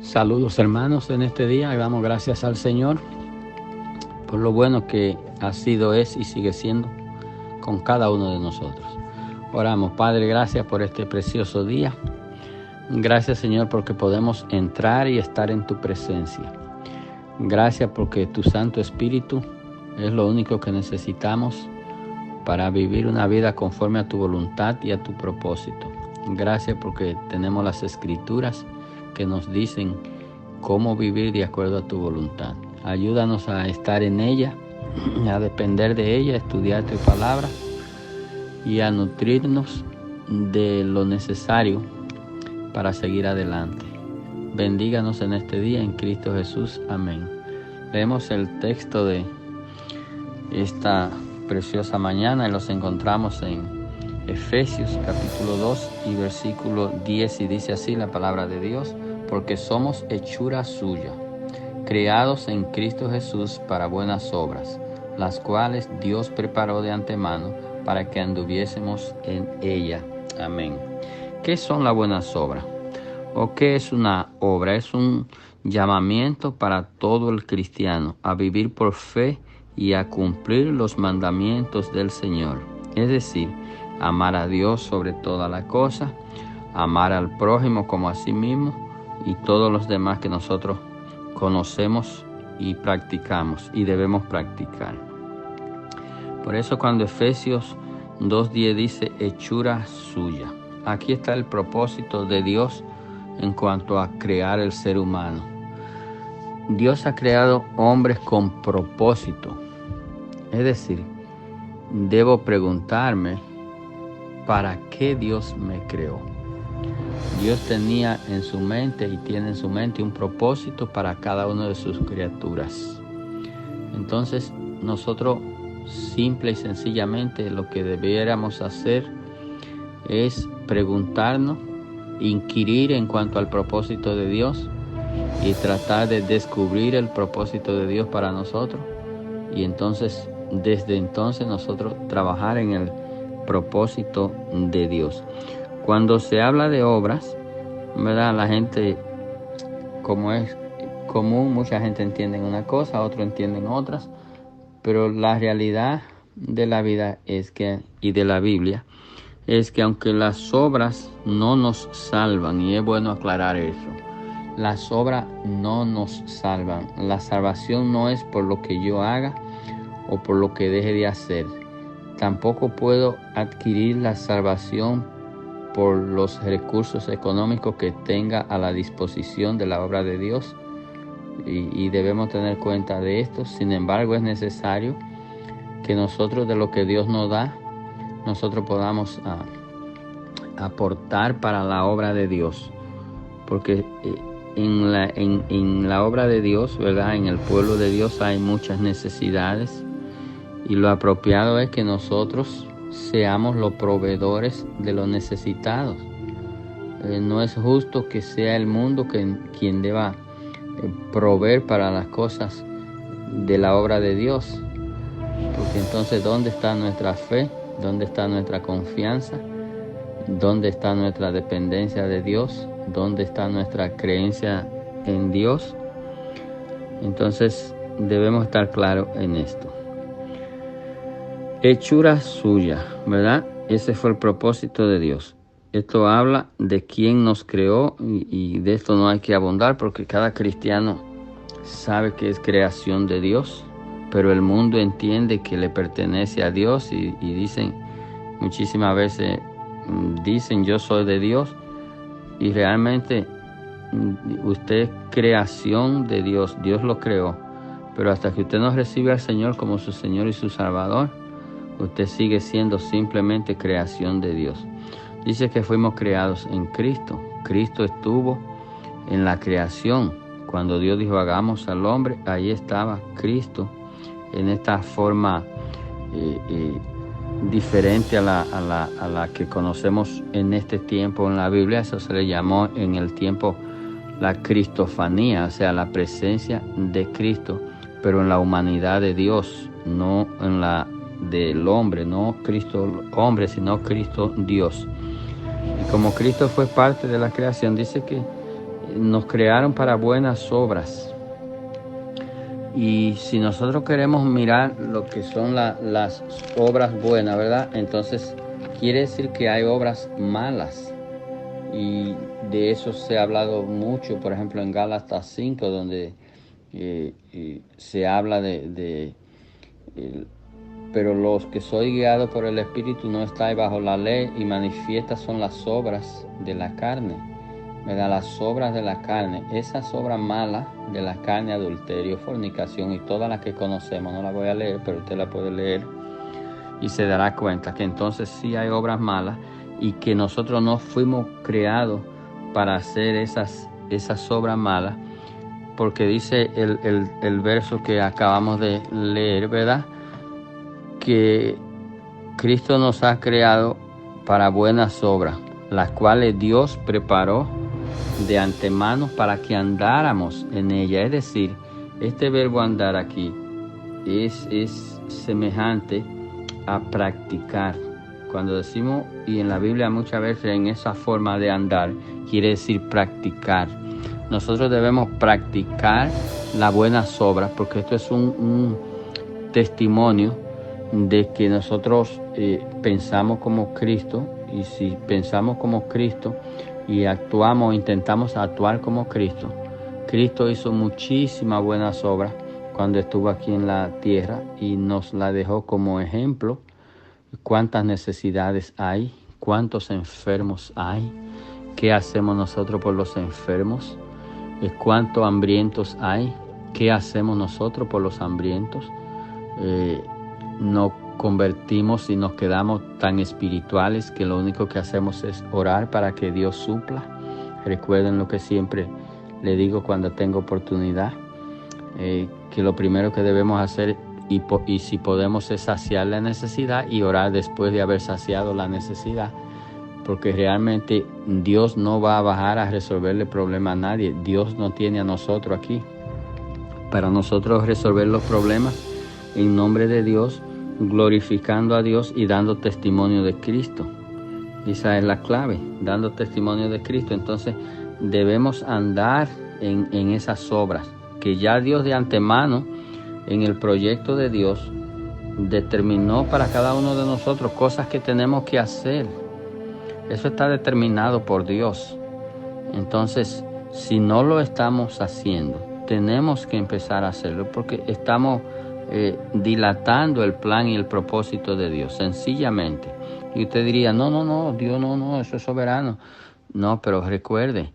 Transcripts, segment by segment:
Saludos hermanos en este día, le damos gracias al Señor por lo bueno que ha sido, es y sigue siendo con cada uno de nosotros. Oramos. Padre, gracias por este precioso día. Gracias Señor porque podemos entrar y estar en tu presencia. Gracias porque tu Santo Espíritu es lo único que necesitamos para vivir una vida conforme a tu voluntad y a tu propósito. Gracias porque tenemos las Escrituras que nos dicen cómo vivir de acuerdo a tu voluntad. Ayúdanos a estar en ella, a depender de ella, a estudiar tu palabra y a nutrirnos de lo necesario para seguir adelante. Bendíganos en este día en Cristo Jesús. Amén. Leemos el texto de esta preciosa mañana y los encontramos en Efesios capítulo 2 y versículo 10, y dice así la palabra de Dios: porque somos hechura suya, creados en Cristo Jesús para buenas obras, las cuales Dios preparó de antemano para que anduviésemos en ella. Amén. ¿Qué son las buenas obras? ¿O qué es una obra? Es un llamamiento para todo el cristiano a vivir por fe y a cumplir los mandamientos del Señor. Es decir, amar a Dios sobre toda la cosa, amar al prójimo como a sí mismo y todos los demás que nosotros conocemos y practicamos y debemos practicar. Por eso cuando Efesios 2:10 dice hechura suya, aquí está el propósito de Dios en cuanto a crear el ser humano. Dios ha creado hombres con propósito. Es decir, debo preguntarme, ¿para qué Dios me creó? Dios tenía en su mente y tiene en su mente un propósito para cada una de sus criaturas. Entonces, nosotros simple y sencillamente lo que debiéramos hacer es preguntarnos, inquirir en cuanto al propósito de Dios y tratar de descubrir el propósito de Dios para nosotros. Y entonces, desde entonces nosotros trabajar en el propósito de Dios. Cuando se habla de obras, ¿verdad? La gente, como es común, mucha gente entiende una cosa, otros entienden otras, pero la realidad de la vida es que, y de la Biblia, es que aunque las obras no nos salvan, y es bueno aclarar eso, las obras no nos salvan. La salvación no es por lo que yo haga o por lo que deje de hacer. Tampoco puedo adquirir la salvación por los recursos económicos que tenga a la disposición de la obra de Dios, y debemos tener cuenta de esto. Sin embargo, es necesario que nosotros, de lo que Dios nos da, nosotros podamos aportar para la obra de Dios, porque en la obra de Dios, ¿verdad? En el pueblo de Dios hay muchas necesidades, y lo apropiado es que nosotros seamos los proveedores de los necesitados. No es justo que sea el mundo quien deba proveer para las cosas de la obra de Dios, porque entonces ¿dónde está nuestra fe? ¿Dónde está nuestra confianza? ¿Dónde está nuestra dependencia de Dios? ¿Dónde está nuestra creencia en Dios? Entonces debemos estar claros en esto. Hechura suya, ¿verdad? Ese fue el propósito de Dios. Esto habla de quién nos creó, y de esto no hay que abundar porque cada cristiano sabe que es creación de Dios, pero el mundo entiende que le pertenece a Dios y dicen, muchísimas veces dicen yo soy de Dios, y realmente usted es creación de Dios. Dios lo creó, pero hasta que usted no recibe al Señor como su Señor y su Salvador, usted sigue siendo simplemente creación de Dios. Dice que fuimos creados en Cristo. Cristo estuvo en la creación. Cuando Dios dijo hagamos al hombre, ahí estaba Cristo en esta forma diferente a la que conocemos en este tiempo en la Biblia. Eso se le llamó en el tiempo la cristofanía, o sea, la presencia de Cristo, pero en la humanidad de Dios, no en la del hombre, no Cristo hombre, sino Cristo Dios. Y como Cristo fue parte de la creación, dice que nos crearon para buenas obras. Y si nosotros queremos mirar lo que son las obras buenas, ¿verdad? Entonces quiere decir que hay obras malas. Y de eso se ha hablado mucho, por ejemplo, en Gálatas 5, donde se habla pero los que sois guiados por el Espíritu no estáis bajo la ley, y manifiestas son las obras de la carne, ¿verdad? Las obras de la carne, esas obras malas de la carne, adulterio, fornicación y todas las que conocemos. No las voy a leer, pero usted la puede leer y se dará cuenta que entonces sí hay obras malas y que nosotros no fuimos creados para hacer esas obras malas, porque dice el verso que acabamos de leer, ¿verdad? Que Cristo nos ha creado para buenas obras, las cuales Dios preparó de antemano para que andáramos en ella. Es decir, este verbo andar aquí es semejante a practicar. Cuando decimos, y en la Biblia muchas veces en esa forma de andar, quiere decir practicar. Nosotros debemos practicar las buenas obras, porque esto es un testimonio de que nosotros pensamos como Cristo, y si pensamos como Cristo y actuamos, intentamos actuar como Cristo. Cristo hizo muchísimas buenas obras cuando estuvo aquí en la tierra y nos la dejó como ejemplo. Cuántas necesidades hay, cuántos enfermos hay, qué hacemos nosotros por los enfermos, cuántos hambrientos hay, qué hacemos nosotros por los hambrientos. Nos convertimos y nos quedamos tan espirituales que lo único que hacemos es orar para que Dios supla. Recuerden lo que siempre le digo cuando tengo oportunidad, que lo primero que debemos hacer, y si podemos, es saciar la necesidad y orar después de haber saciado la necesidad, porque realmente Dios no va a bajar a resolverle problema a nadie. Dios no tiene a nosotros aquí para nosotros resolver los problemas. En nombre de Dios, glorificando a Dios y dando testimonio de Cristo. Esa es la clave, dando testimonio de Cristo. Entonces debemos andar en esas obras que ya Dios de antemano, en el proyecto de Dios, determinó para cada uno de nosotros cosas que tenemos que hacer. Eso está determinado por Dios. Entonces, si no lo estamos haciendo, tenemos que empezar a hacerlo, porque estamos dilatando el plan y el propósito de Dios, sencillamente. Y usted diría, no, Dios no, eso es soberano. No, pero recuerde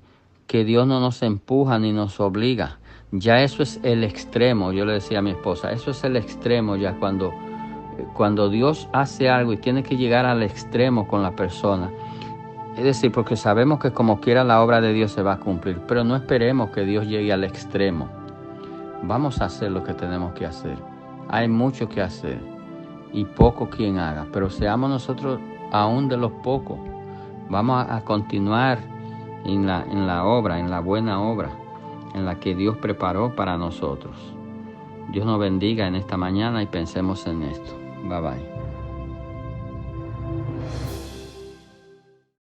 que Dios no nos empuja ni nos obliga. Ya eso es el extremo. Yo le decía a mi esposa, eso es el extremo ya cuando Dios hace algo y tiene que llegar al extremo con la persona. Es decir, porque sabemos que como quiera la obra de Dios se va a cumplir, pero no esperemos que Dios llegue al extremo. Vamos a hacer lo que tenemos que hacer. Hay mucho que hacer y poco quien haga, pero seamos nosotros aún de los pocos. Vamos a continuar en la obra, en la buena obra, en la que Dios preparó para nosotros. Dios nos bendiga en esta mañana y pensemos en esto. Bye bye.